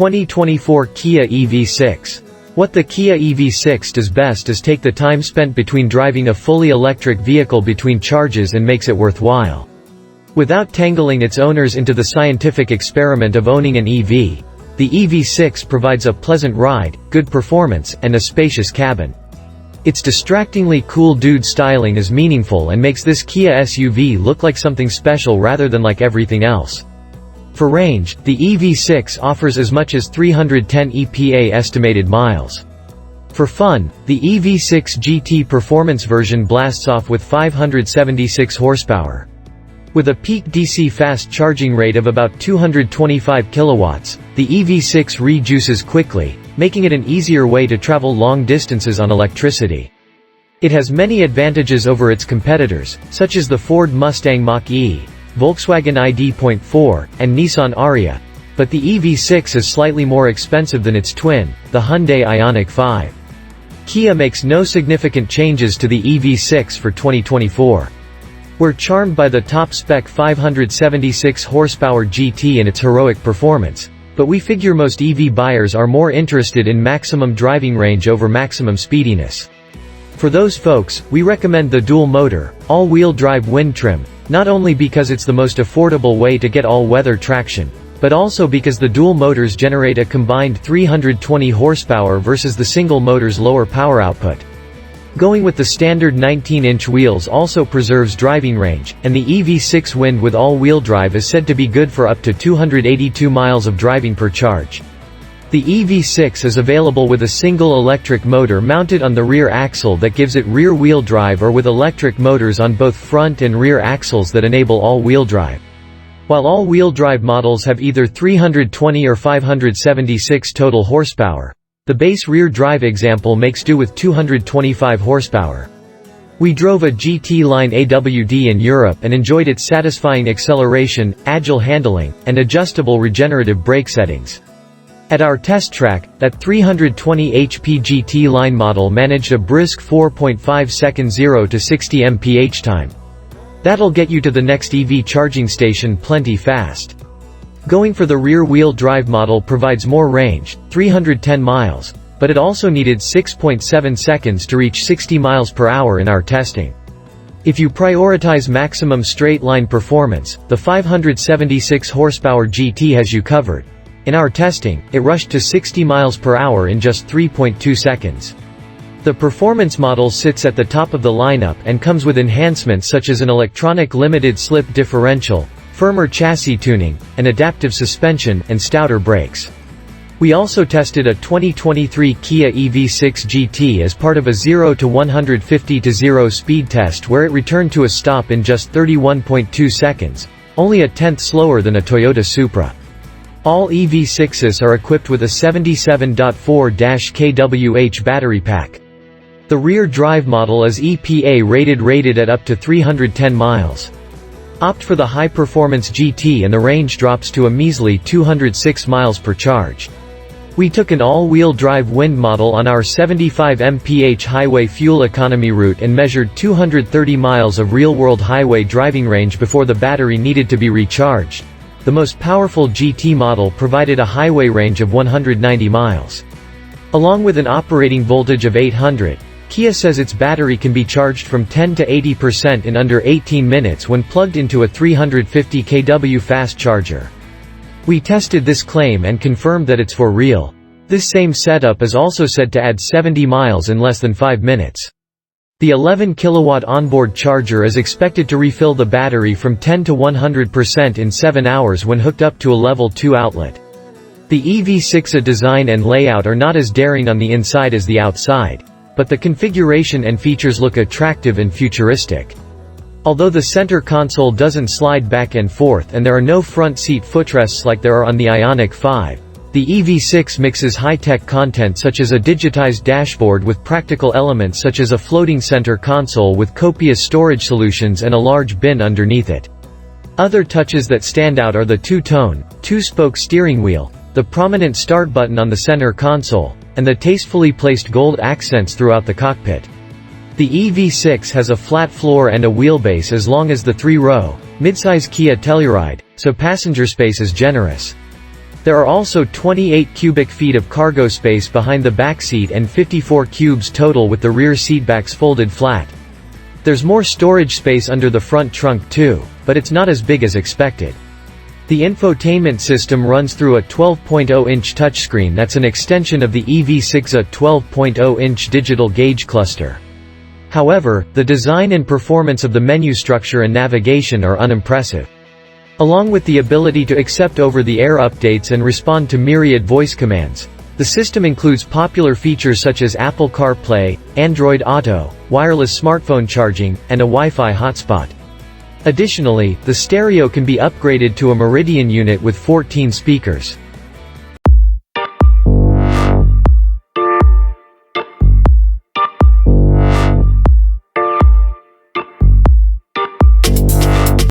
2024 Kia EV6. What the Kia EV6 does best is take the time spent between driving a fully electric vehicle between charges and makes it worthwhile. Without tangling its owners into the scientific experiment of owning an EV, the EV6 provides a pleasant ride, good performance, and a spacious cabin. Its distractingly cool dude styling is meaningful and makes this Kia SUV look like something special rather than like everything else. For range, the EV6 offers as much as 310 EPA estimated miles. For fun, the EV6 GT Performance version blasts off with 576 horsepower. With a peak DC fast charging rate of about 225 kilowatts, the EV6 rejuices quickly, making it an easier way to travel long distances on electricity. It has many advantages over its competitors, such as the Ford Mustang Mach-E, Volkswagen ID.4, and Nissan Ariya, but the EV6 is slightly more expensive than its twin, the Hyundai Ioniq 5. Kia makes no significant changes to the EV6 for 2024. We're charmed by the top-spec 576 horsepower GT and its heroic performance, but we figure most EV buyers are more interested in maximum driving range over maximum speediness. For those folks, we recommend the dual-motor, all-wheel drive wind trim, not only because it's the most affordable way to get all-weather traction, but also because the dual motors generate a combined 320 horsepower versus the single motor's lower power output. Going with the standard 19-inch wheels also preserves driving range, and the EV6 Wind with all-wheel drive is said to be good for up to 282 miles of driving per charge. The EV6 is available with a single electric motor mounted on the rear axle that gives it rear-wheel drive, or with electric motors on both front and rear axles that enable all-wheel drive. While all-wheel drive models have either 320 or 576 total horsepower, the base rear drive example makes do with 225 horsepower. We drove a GT Line AWD in Europe and enjoyed its satisfying acceleration, agile handling, and adjustable regenerative brake settings. At our test track, that 320 HP GT Line model managed a brisk 4.5 second 0 to 60 mph time. That'll get you to the next EV charging station plenty fast. Going for the rear-wheel drive model provides more range, 310 miles, but it also needed 6.7 seconds to reach 60 miles per hour in our testing. If you prioritize maximum straight-line performance, the 576 horsepower GT has you covered. In our testing, it rushed to 60 miles per hour in just 3.2 seconds. The performance model sits at the top of the lineup and comes with enhancements such as an electronic limited slip differential, firmer chassis tuning, an adaptive suspension, and stouter brakes. We also tested a 2023 Kia EV6 GT as part of a 0 to 150 to 0 speed test where it returned to a stop in just 31.2 seconds, only a tenth slower than a Toyota Supra. All EV6s are equipped with a 77.4 kWh battery pack. The rear drive model is EPA rated at up to 310 miles. Opt for the high-performance GT and the range drops to a measly 206 miles per charge. We took an all-wheel drive Wind model on our 75 mph highway fuel economy route and measured 230 miles of real-world highway driving range before the battery needed to be recharged. The most powerful GT model provided a highway range of 190 miles. Along with an operating voltage of 800, Kia says its battery can be charged from 10 to 80% in under 18 minutes when plugged into a 350 kW fast charger. We tested this claim and confirmed that it's for real. This same setup is also said to add 70 miles in less than 5 minutes. The 11 kilowatt onboard charger is expected to refill the battery from 10 to 100% in 7 hours when hooked up to a level 2 outlet. The EV6 design and layout are not as daring on the inside as the outside, but the configuration and features look attractive and futuristic. Although the center console doesn't slide back and forth and there are no front seat footrests like there are on the Ioniq 5, the EV6 mixes high-tech content such as a digitized dashboard with practical elements such as a floating center console with copious storage solutions and a large bin underneath it. Other touches that stand out are the two-tone, two-spoke steering wheel, the prominent start button on the center console, and the tastefully placed gold accents throughout the cockpit. The EV6 has a flat floor and a wheelbase as long as the 3-row, midsize Kia Telluride, so passenger space is generous. There are also 28 cubic feet of cargo space behind the backseat and 54 cubes total with the rear seatbacks folded flat. There's more storage space under the front trunk too, but it's not as big as expected. The infotainment system runs through a 12.0-inch touchscreen that's an extension of the EV6's 12.0-inch digital gauge cluster. However, the design and performance of the menu structure and navigation are unimpressive. Along with the ability to accept over-the-air updates and respond to myriad voice commands, the system includes popular features such as Apple CarPlay, Android Auto, wireless smartphone charging, and a Wi-Fi hotspot. Additionally, the stereo can be upgraded to a Meridian unit with 14 speakers.